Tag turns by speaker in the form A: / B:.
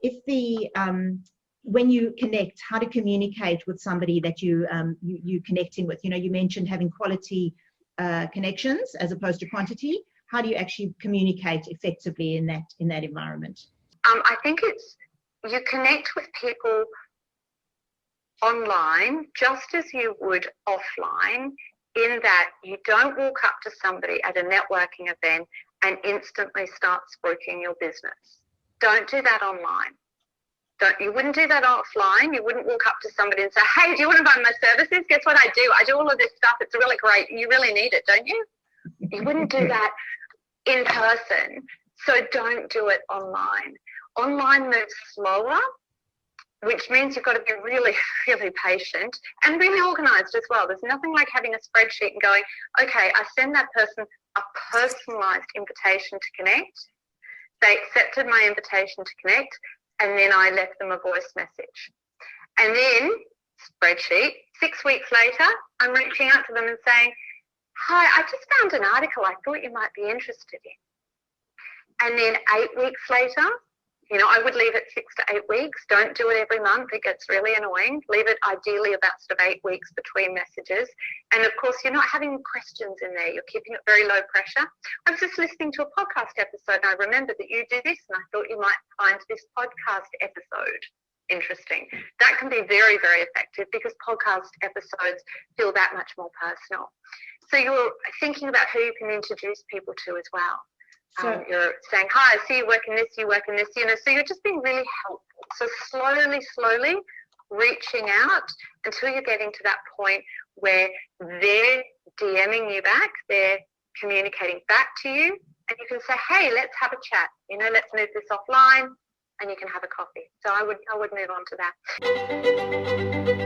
A: If the when you connect, how to communicate with somebody that you connecting with. You know, you mentioned having quality connections as opposed to quantity. How do you actually communicate effectively in that environment?
B: I think you connect with people online just as you would offline, in that you don't walk up to somebody at a networking event and instantly start spruiking your business. Don't do that online. You wouldn't do that offline. You wouldn't walk up to somebody and say, hey, do you want to buy my services? Guess what I do? I do all of this stuff. It's really great. You really need it, don't you? You wouldn't do that in person. So don't do it online. Online moves slower, which means you've got to be really, really patient and really organised as well. There's nothing like having a spreadsheet and going, okay, I send that person a personalised invitation to connect. They accepted my invitation to connect, and then I left them a voice message. And then, spreadsheet, 6 weeks later, I'm reaching out to them and saying, hi, I just found an article I thought you might be interested in. And then 8 weeks later, you know, I would leave it 6 to 8 weeks. Don't do it every month. It gets really annoying. Leave it ideally about sort of 8 weeks between messages. And of course, you're not having questions in there. You're keeping it very low pressure. I was just listening to a podcast episode and I remembered that you do this, and I thought you might find this podcast episode interesting. That can be very, very effective because podcast episodes feel that much more personal. So you're thinking about who you can introduce people to as well. So you're saying, hi, I see you work in this, you work in this, you know, so you're just being really helpful. So slowly reaching out until you're getting to that point where they're DMing you back, they're communicating back to you, and you can say, hey, let's have a chat, you know, let's move this offline, and you can have a coffee. So I would move on to that.